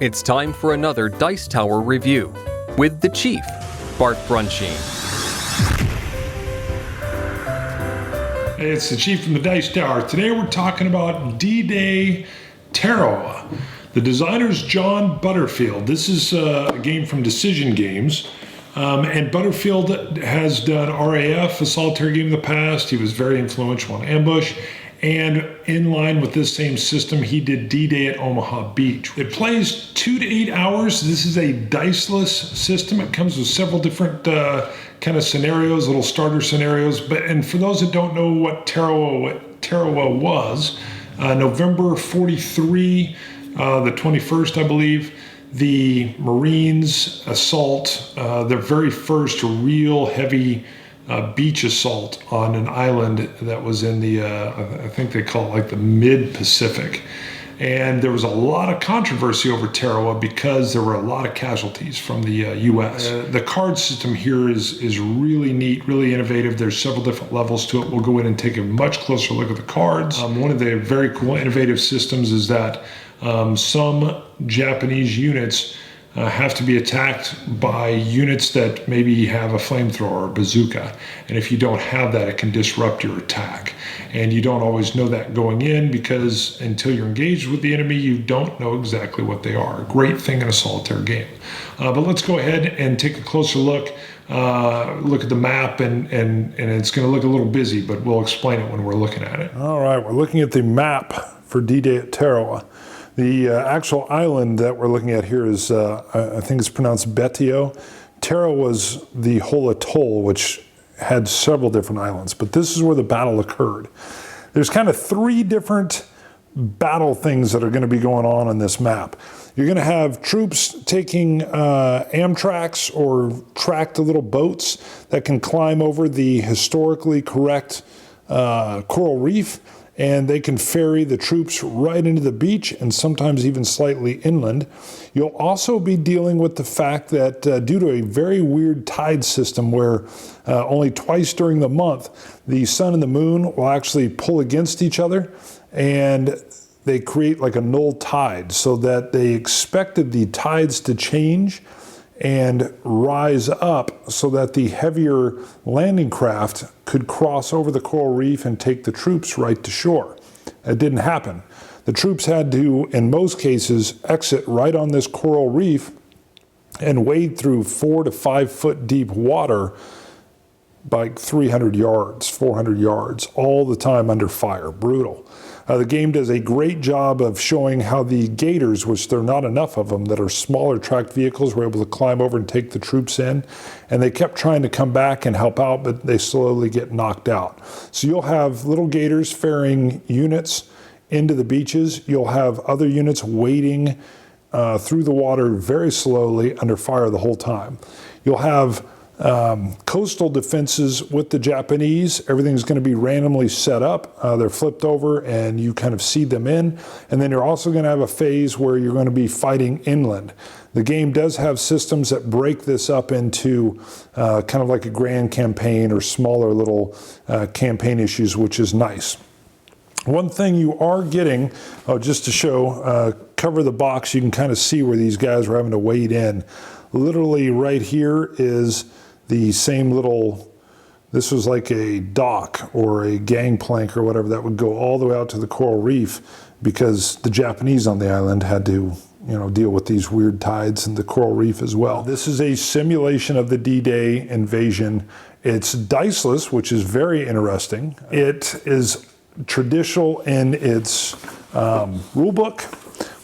It's time for another Dice Tower review with the Chief, Bart Brunscheen. Hey, it's the Chief from the Dice Tower. Today we're talking about D-Day Tarawa. The designer's John Butterfield. This is a game from Decision Games. And Butterfield has done RAF, a solitaire game in the past. He was very influential on Ambush. And in line with this same system, he did D-Day at Omaha Beach. It plays 2 to 8 hours. This is a diceless system. It comes with several different kind of scenarios, little starter scenarios. And for those that don't know what Tarawa was, November 43, the 21st, I believe, the Marines assault, their very first real heavy beach assault on an island that was in the, I think they call it like the mid-Pacific. And there was a lot of controversy over Tarawa because there were a lot of casualties from the U.S. The card system here is really neat, really innovative. There's several different levels to it. We'll go in and take a much closer look at the cards. One of the very cool, innovative systems is that some Japanese units have to be attacked by units that maybe have a flamethrower or a bazooka. And if you don't have that, it can disrupt your attack. And you don't always know that going in because until you're engaged with the enemy, you don't know exactly what they are. A great thing in a solitaire game. But let's go ahead and take a closer look. Look at the map, and it's going to look a little busy, but we'll explain it when we're looking at it. All right, we're looking at the map for D-Day at Tarawa. The actual island that we're looking at here is, I think it's pronounced Betio. Tarawa was the whole atoll, which had several different islands, but this is where the battle occurred. There's kind of 3 different battle things that are going to be going on in this map. You're going to have troops taking Amtraks or tracked little boats that can climb over the historically correct coral reef, and they can ferry the troops right into the beach and sometimes even slightly inland. You'll also be dealing with the fact that due to a very weird tide system where only twice during the month the sun and the moon will actually pull against each other, and they create like a null tide, so that they expected the tides to change and rise up so that the heavier landing craft could cross over the coral reef and take the troops right to shore. It didn't happen. The troops had to, in most cases, exit right on this coral reef and wade through 4 to 5 foot deep water by 300 yards, 400 yards, all the time under fire. Brutal. The game does a great job of showing how the gators, which there are not enough of them, that are smaller tracked vehicles, were able to climb over and take the troops in. And they kept trying to come back and help out, but they slowly get knocked out. So you'll have little gators ferrying units into the beaches. You'll have other units wading through the water very slowly under fire the whole time. You'll have coastal defenses with the Japanese. Everything's going to be randomly set up. They're flipped over and you kind of seed them in. And then you're also going to have a phase where you're going to be fighting inland. The game does have systems that break this up into kind of like a grand campaign or smaller little campaign issues, which is nice. One thing you are getting, just to show, cover the box, you can kind of see where these guys are having to wade in. Literally right here is the same little, this was like a dock or a gangplank or whatever that would go all the way out to the coral reef because the Japanese on the island had to, deal with these weird tides and the coral reef as well. This is a simulation of the D-Day invasion. It's diceless, which is very interesting. It is traditional in its rule book,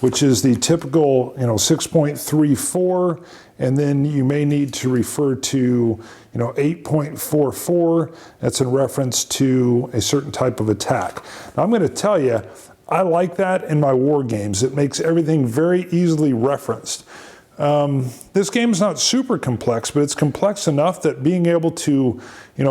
which is the typical, 6.34, and then you may need to refer to, 8.44. That's in reference to a certain type of attack. Now, I'm going to tell you, I like that in my war games. It makes everything very easily referenced. This game is not super complex, but it's complex enough that being able to,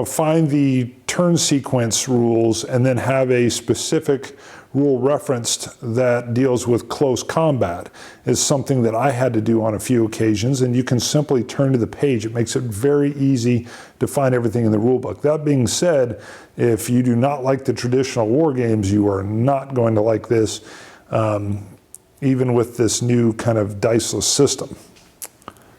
find the turn sequence rules and then have a specific rule referenced that deals with close combat is something that I had to do on a few occasions, and you can simply turn to the page. It makes it very easy to find everything in the rule book. That being said, if you do not like the traditional war games, you are not going to like this. even with this new kind of diceless system.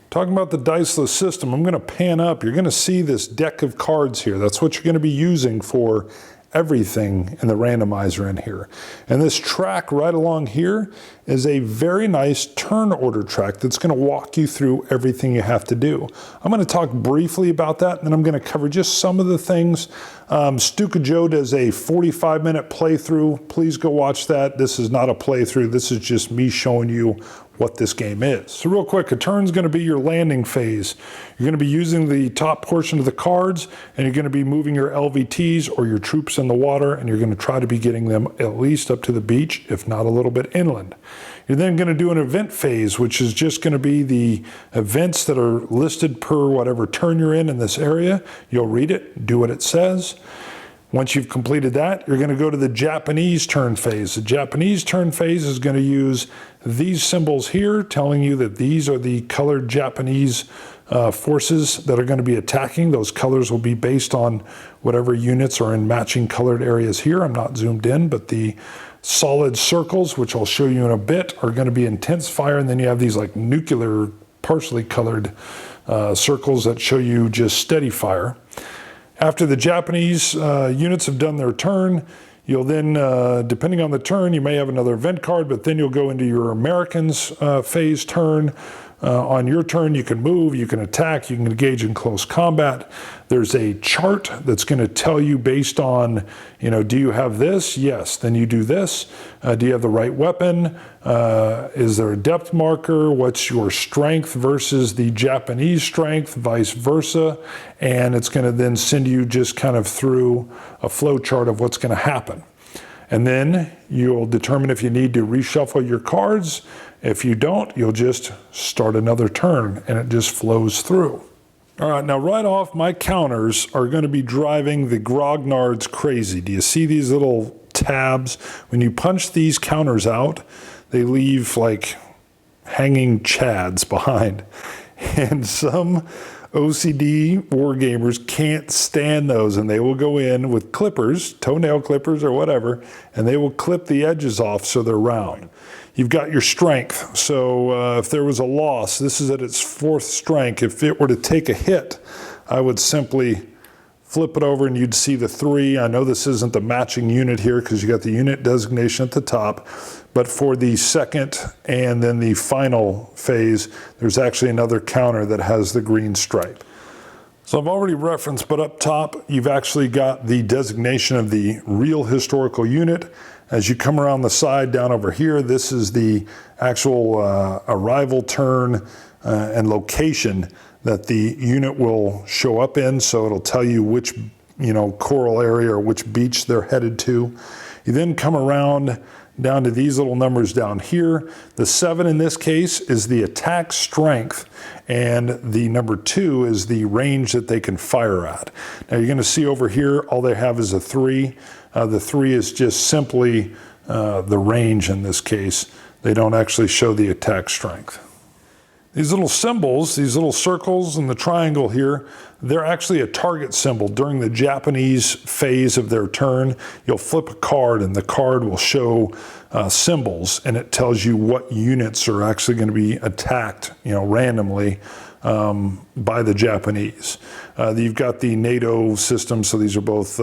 Talking about the diceless system, I'm going to pan up. You're going to see this deck of cards here. That's what you're going to be using for everything in the randomizer in here. And this track right along here is a very nice turn order track that's going to walk you through everything you have to do. I'm going to talk briefly about that, and then I'm going to cover just some of the things. Stuka Joe does a 45-minute playthrough. Please go watch that. This is not a playthrough. This is just me showing you what this game is. So real quick, a turn's going to be your landing phase. You're going to be using the top portion of the cards, and you're going to be moving your LVTs or your troops in the water, and you're going to try to be getting them at least up to the beach, if not a little bit inland. You're then going to do an event phase, which is just going to be the events that are listed per whatever turn you're in this area. You'll read it, do what it says. Once you've completed that, you're going to go to the Japanese turn phase. The Japanese turn phase is going to use these symbols here, telling you that these are the colored Japanese forces that are going to be attacking. Those colors will be based on whatever units are in matching colored areas here. I'm not zoomed in, but the solid circles, which I'll show you in a bit, are going to be intense fire. And then you have these like nuclear, partially colored circles that show you just steady fire. After the Japanese units have done their turn, you'll then, depending on the turn, you may have another event card, but then you'll go into your Americans phase turn. On your turn, you can move, you can attack, you can engage in close combat. There's a chart that's going to tell you based on, do you have this? Yes, then you do this. Do you have the right weapon? Is there a depth marker? What's your strength versus the Japanese strength, vice versa? And it's going to then send you just kind of through a flow chart of what's going to happen. And then you'll determine if you need to reshuffle your cards. If you don't, you'll just start another turn and it just flows through. All right, now right off, my counters are going to be driving the grognards crazy. Do you see these little tabs? When you punch these counters out, they leave like hanging chads behind. And some OCD wargamers can't stand those, and they will go in with clippers, toenail clippers or whatever, and they will clip the edges off so they're round. You've got your strength. So if there was a loss, this is at its 4th strength. If it were to take a hit, I would simply flip it over and you'd see the 3. I know this isn't the matching unit here because you got the unit designation at the top, but for the second and then the final phase, there's actually another counter that has the green stripe. So I've already referenced, but up top, you've actually got the designation of the real historical unit. As you come around the side down over here, this is the actual arrival turn and location that the unit will show up in. So it'll tell you which, coral area or which beach they're headed to. You then come around down to these little numbers down here. The 7 in this case is the attack strength, and the number 2 is the range that they can fire at. Now you're going to see over here, all they have is a 3. The 3 is just simply the range in this case. They don't actually show the attack strength. These little symbols, these little circles and the triangle here, they're actually a target symbol. During the Japanese phase of their turn, you'll flip a card and the card will show symbols, and it tells you what units are actually going to be attacked, randomly by the Japanese. You've got the NATO system, so these are both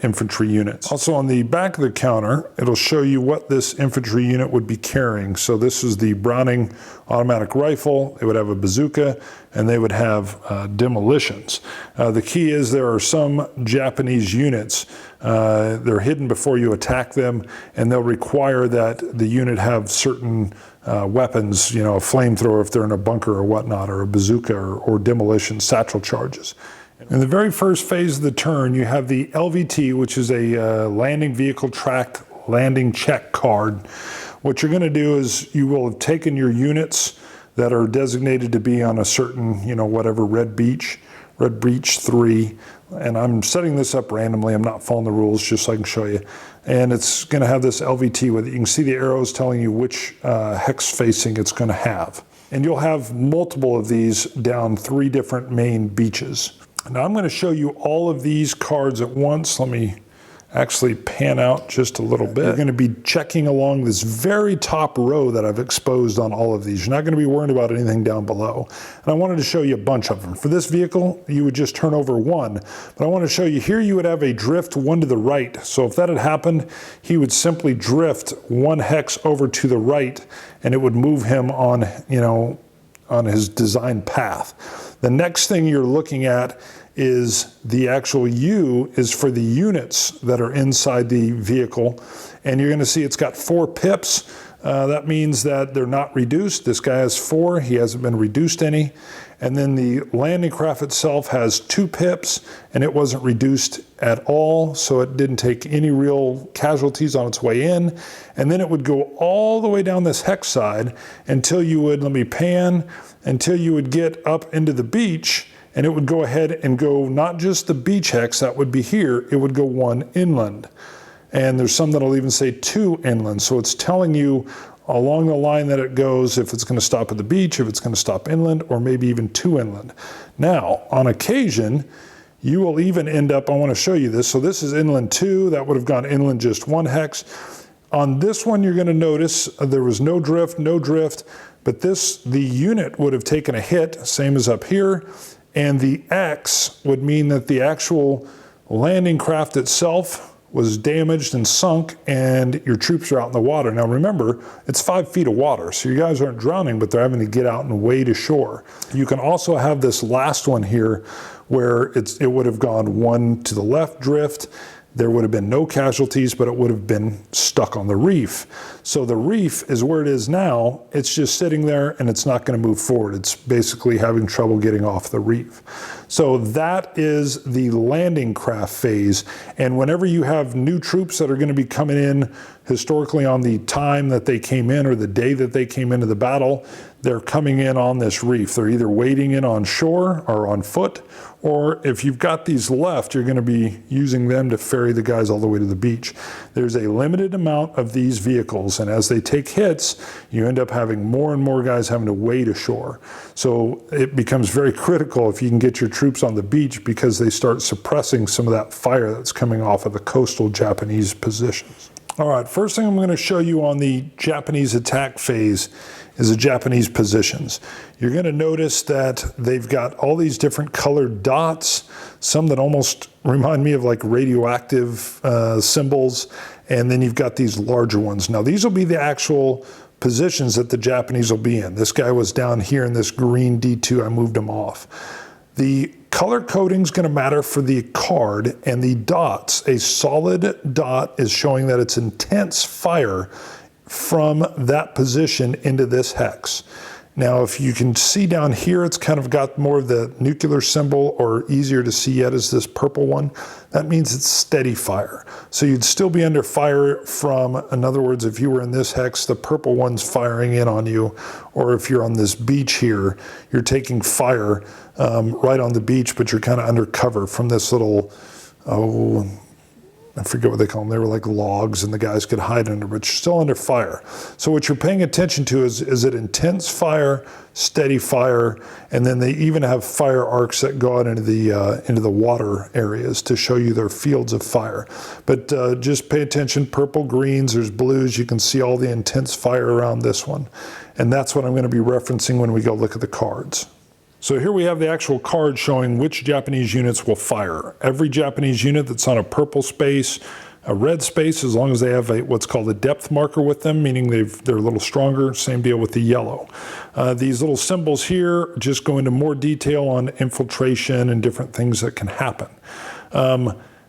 infantry units. Also on the back of the counter, it'll show you what this infantry unit would be carrying. So this is the Browning automatic rifle. They would have a bazooka, and they would have demolitions. The key is there are some Japanese units, they're hidden before you attack them, and they'll require that the unit have certain weapons, a flamethrower if they're in a bunker or whatnot, or a bazooka or demolition satchel charges. In the very first phase of the turn, you have the LVT, which is a landing vehicle track landing check card. What you're going to do is you will have taken your units that are designated to be on a certain, whatever, red beach 3, and I'm setting this up randomly. I'm not following the rules, just so I can show you. And it's going to have this LVT with it. You can see the arrows telling you which hex facing it's going to have. And you'll have multiple of these down 3 different main beaches. Now I'm going to show you all of these cards at once. Let me actually pan out just a little bit. You're going to be checking along this very top row that I've exposed on all of these. You're not going to be worried about anything down below. And I wanted to show you a bunch of them. For this vehicle, you would just turn over one. But I want to show you here you would have a drift one to the right. So if that had happened, he would simply drift one hex over to the right, and it would move him on, on his design path. The next thing you're looking at is the actual U is for the units that are inside the vehicle. And you're going to see it's got 4 pips. That means that they're not reduced. This guy has 4. He hasn't been reduced any. And then the landing craft itself has 2 pips, and it wasn't reduced at all, so it didn't take any real casualties on its way in. And then it would go all the way down this hex side until you would, let me pan, until you would get up into the beach, and it would go ahead and go not just the beach hex, that would be here, it would go 1 inland. And there's some that'll even say 2 inland. So it's telling you along the line that it goes if it's going to stop at the beach, if it's going to stop inland, or maybe even 2 inland. Now, on occasion, you will even end up, I want to show you this. So this is inland 2, that would have gone inland just 1 hex. On this one, you're going to notice there was no drift, but the unit would have taken a hit, same as up here. And the X would mean that the actual landing craft itself was damaged and sunk, and your troops are out in the water. Now remember, it's 5 feet of water, so you guys aren't drowning, but they're having to get out and wade ashore. You can also have this last one here where it would have gone 1 to the left drift. There would have been no casualties, but it would have been stuck on the reef. So the reef is where it is now. It's just sitting there and it's not going to move forward. It's basically having trouble getting off the reef. So that is the landing craft phase. And whenever you have new troops that are going to be coming in historically on the time that they came in or the day that they came into the battle, they're coming in on this reef. They're either wading in on shore or on foot, or if you've got these left, you're going to be using them to ferry the guys all the way to the beach. There's a limited amount of these vehicles, and as they take hits, you end up having more and more guys having to wade ashore. So it becomes very critical if you can get your troops on the beach, because they start suppressing some of that fire that's coming off of the coastal Japanese positions. All right, first thing I'm going to show you on the Japanese attack phase is the Japanese positions. You're going to notice that they've got all these different colored dots, some that almost remind me of like radioactive symbols, and then you've got these larger ones. Now these will be the actual positions that the Japanese will be in. This guy was down here in this green D2, I moved him off. The color coding is going to matter for the card, and the dots, a solid dot is showing that it's intense fire from that position into this hex. Now, if you can see down here, it's kind of got more of the nuclear symbol, or easier to see yet is this purple one. That means it's steady fire. So you'd still be under fire from, in other words, if you were in this hex, the purple one's firing in on you, or if you're on this beach here, you're taking fire right on the beach, but you're kind of under cover from this little, I forget what they call them. They were like logs, and the guys could hide under, but you're still under fire. So what you're paying attention to is it intense fire, steady fire, and then they even have fire arcs that go out into the water areas to show you their fields of fire. But just pay attention, purple, greens, there's blues. You can see all the intense fire around this one. And that's what I'm going to be referencing when we go look at the cards. So here we have the actual card showing which Japanese units will fire. Every Japanese unit that's on a purple space, a red space, as long as they have what's called a depth marker with them, meaning they're a little stronger, same deal with the yellow. These little symbols here just go into more detail on infiltration and different things that can happen.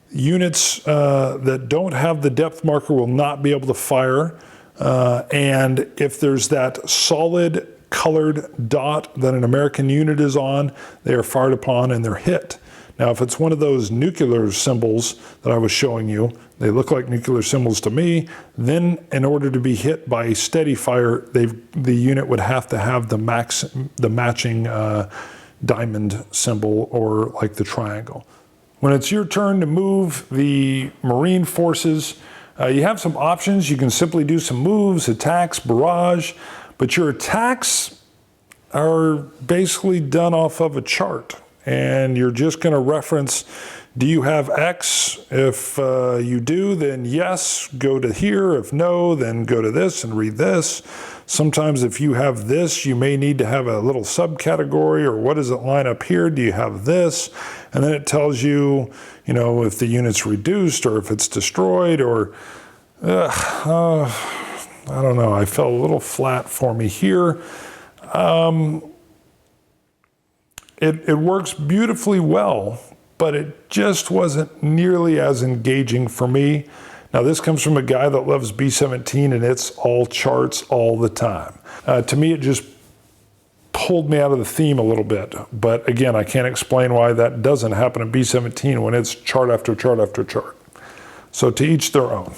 Units that don't have the depth marker will not be able to fire. And if there's that solid colored dot that an American unit is on, they are fired upon and they're hit. Now, if it's one of those nuclear symbols that I was showing you, they look like nuclear symbols to me, then in order to be hit by a steady fire, the unit would have to have the matching diamond symbol, or like the triangle. When it's your turn to move the Marine forces, you have some options. You can simply do some moves, attacks, barrage, but your attacks are basically done off of a chart, and you're just going to reference Do you have X? If you do, then yes, go to here. If no, then go to this and read this. Sometimes if you have this, you may need to have a little subcategory, or what does it line up here? Do you have this? And then it tells you, if the unit's reduced or if it's destroyed, or I don't know. I fell a little flat for me here. It works beautifully well, but it just wasn't nearly as engaging for me. Now, this comes from a guy that loves B-17, and it's all charts all the time. To me, it just pulled me out of the theme a little bit. But again, I can't explain why that doesn't happen in B-17 when it's chart after chart after chart. So to each their own.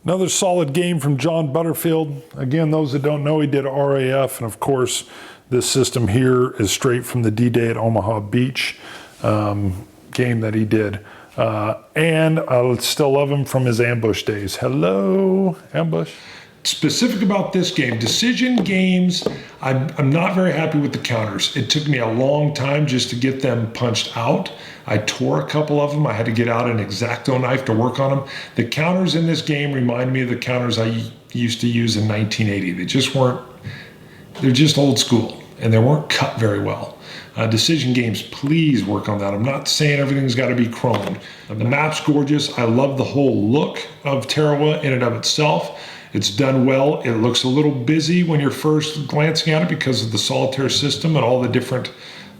Another solid game from John Butterfield. Again, those that don't know, he did RAF, and of course, this system here is straight from the D-Day at Omaha Beach game that he did. And I still love him from his Ambush days. Hello, Ambush. Specific about this game, decision games, I'm not very happy with the counters. It took me a long time just to get them punched out. I tore a couple of them. I had to get out an X-Acto knife to work on them. The counters in this game remind me of the counters I used to use in 1980. They're just old school, and they weren't cut very well. Decision games, please work on that. I'm not saying everything's got to be chromed. The map's gorgeous. I love the whole look of Tarawa in and of itself. It's done well. It looks a little busy when you're first glancing at it because of the solitaire system and all the different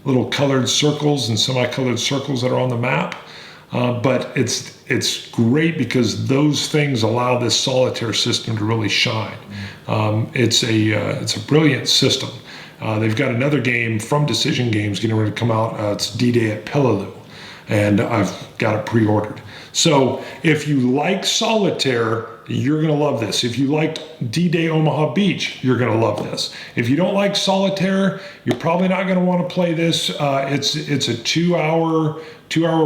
little colored circles and semi-colored circles that are on the map. But it's great because those things allow this solitaire system to really shine. It's a brilliant system. They've got another game from Decision Games getting ready to come out. It's D-Day at Peleliu, and I've got it pre-ordered. So if you like solitaire, you're going to love this. If you liked D-Day Omaha Beach, you're going to love this. If you don't like solitaire, you're probably not going to want to play this. It's a 2 hour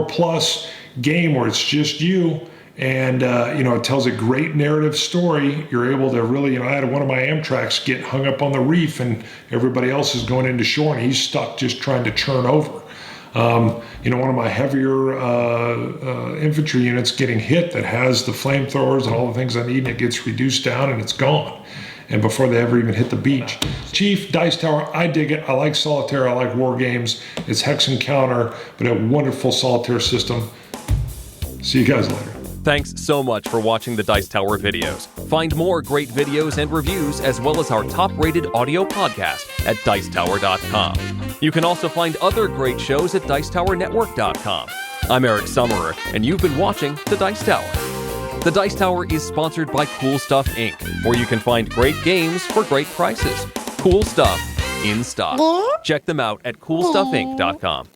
plus game where it's just you. And, it tells a great narrative story. You're able to really, I had one of my Amtraks get hung up on the reef and everybody else is going into shore and he's stuck just trying to churn over. One of my heavier infantry units getting hit that has the flamethrowers and all the things I need, and it gets reduced down and it's gone. And before they ever even hit the beach. Chief, Dice Tower, I dig it. I like solitaire, I like war games. It's hex and counter, but a wonderful solitaire system. See you guys later. Thanks so much for watching the Dice Tower videos. Find more great videos and reviews, as well as our top-rated audio podcast at Dicetower.com. You can also find other great shows at Dicetowernetwork.com. I'm Eric Summerer, and you've been watching The Dice Tower. The Dice Tower is sponsored by Cool Stuff Inc., where you can find great games for great prices. Cool stuff in stock. Check them out at CoolStuffInc.com.